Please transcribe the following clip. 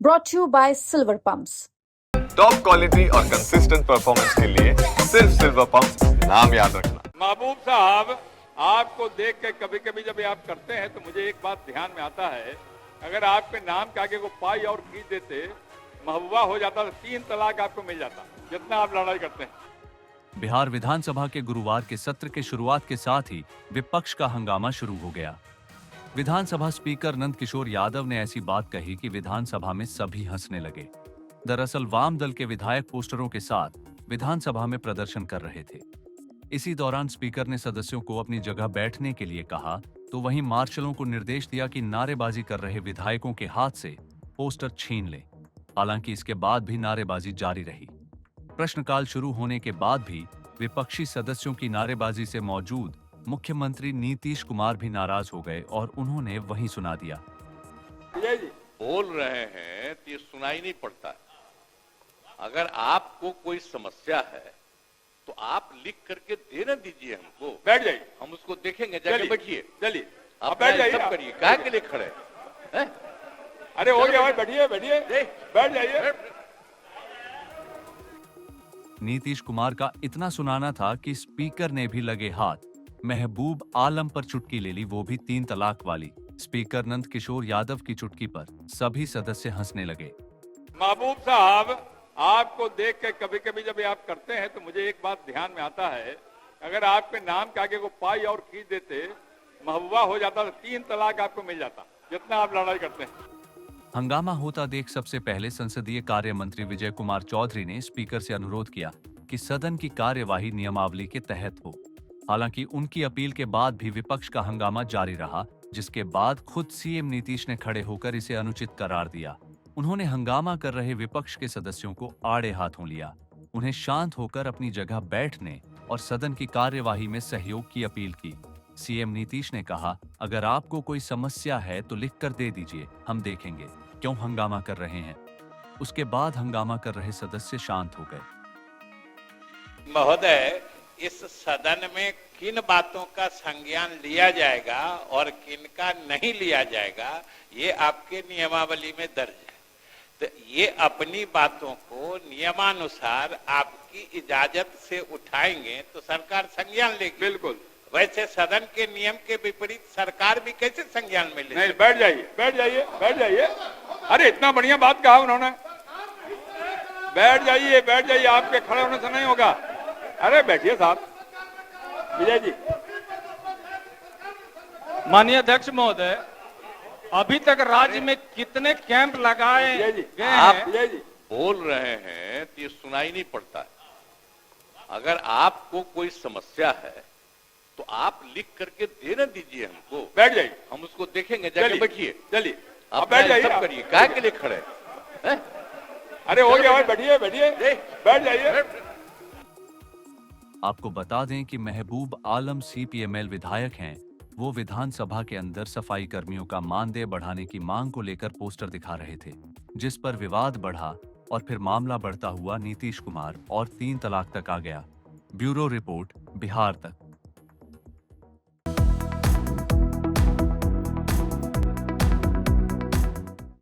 brought to you by Silver Pumps. Top quality और consistent performance के लिए सिर्फ सिल्वर पंप नाम याद रखना। महबूब साहब, आपको देख के कभी कभी जब ये आप करते हैं तो मुझे एक बात ध्यान में आता है, अगर आपके नाम के आगे को पाई और खींच देते महबूबा हो जाता तो 3 तलाक आपको मिल जाता, जितना आप लड़ाई करते हैं। बिहार विधानसभा के गुरुवार के सत्र के शुरुआत के साथ ही विपक्ष का हंगामा शुरू हो गया। विधानसभा स्पीकर नंद किशोर यादव ने ऐसी बात कही कि विधानसभा में सभी हंसने लगे। दरअसल वाम दल के विधायक पोस्टरों के साथ विधानसभा में प्रदर्शन कर रहे थे। इसी दौरान स्पीकर ने सदस्यों को अपनी जगह बैठने के लिए कहा, तो वहीं मार्शलों को निर्देश दिया कि नारेबाजी कर रहे विधायकों के हाथ से पोस्टर छीन लें। हालांकि इसके बाद भी नारेबाजी जारी रही। प्रश्नकाल शुरू होने के बाद भी विपक्षी सदस्यों की नारेबाजी से मौजूद मुख्यमंत्री नीतीश कुमार भी नाराज हो गए और उन्होंने वहीं सुना दिया। बोल रहे हैं तो ये सुनाई नहीं पड़ता है। अगर आपको कोई समस्या है तो आप लिख करके देना दीजिए हमको। बैठ जाइए, हम उसको देखेंगे। जाके बैठिए, चलिए आप बैठ जाइए। सब करिए, काहे के लिए खड़े हैं? अरे हो गया भाई, बैठिए बैठिए, बैठ जाइए। नीतीश कुमार का इतना सुनाना था कि स्पीकर ने भी लगे हाथ महबूब आलम पर चुटकी ले ली, वो भी 3 तलाक वाली। स्पीकर नंद किशोर यादव की चुटकी पर सभी सदस्य हंसने लगे। महबूब साहब, आपको देख के कभी कभी जब ये आप करते हैं तो मुझे एक बात ध्यान में आता है, अगर आपके नाम के आगे को पाई और खींच देते महबूबा हो जाता तो 3 तलाक आपको मिल जाता, जितना आप लड़ाई करते हैं। हंगामा होता देख सबसे पहले संसदीय कार्य मंत्री विजय कुमार चौधरी ने स्पीकर से अनुरोध किया कि सदन की कार्यवाही नियमावली के तहत हो। हालांकि उनकी अपील के बाद भी विपक्ष का हंगामा जारी रहा, जिसके बाद खुद सीएम नीतीश ने खड़े होकर इसे अनुचित करार दिया। उन्होंने हंगामा कर रहे विपक्ष के सदस्यों को आड़े हाथों लिया, उन्हें शांत होकर अपनी जगह बैठने और सदन की कार्यवाही में सहयोग की अपील की। सीएम नीतीश ने कहा, अगर आपको कोई समस्या है तो लिख कर दे दीजिए, हम देखेंगे क्यों हंगामा कर रहे हैं। उसके बाद हंगामा कर रहे सदस्य शांत हो गए। महोदय, इस सदन में किन बातों का संज्ञान लिया जाएगा और किन का नहीं लिया जाएगा, ये आपके नियमावली में दर्ज है। तो ये अपनी बातों को नियमानुसार आपकी इजाजत से उठाएंगे तो सरकार संज्ञान लेगी। बिल्कुल। वैसे सदन के नियम के विपरीत सरकार भी कैसे संज्ञान में ले? नहीं, बैठ जाइए बैठ जाइए बैठ जाइए। अरे इतना बढ़िया बात कहा उन्होंने, बैठ जाइए बैठ जाइए, आपके खड़े होने से नहीं होगा। अरे बैठिए साहब। विजय जी। माननीय अध्यक्ष महोदय, अभी तक राज्य में कितने कैंप लगाए गए आप हैं? बोल रहे हैं तो ये सुनाई नहीं पड़ता है। अगर आपको कोई समस्या है तो आप लिख करके देना दीजिए हमको। बैठ जाइए, हम उसको देखेंगे। जाके बैठिए, चलिए आप बैठ जाइए। सब करिए, काहे के लिए खड़े हैं? अरे हो गया भाई, बैठिए बैठिए, बैठ जाइए। आपको बता दें कि महबूब आलम सीपीएमएल विधायक हैं। वो विधानसभा के अंदर सफाई कर्मियों का मानदेय बढ़ाने की मांग को लेकर पोस्टर दिखा रहे थे, जिस पर विवाद बढ़ा और फिर मामला बढ़ता हुआ नीतीश कुमार और 3 तलाक तक आ गया। ब्यूरो रिपोर्ट, बिहार तक।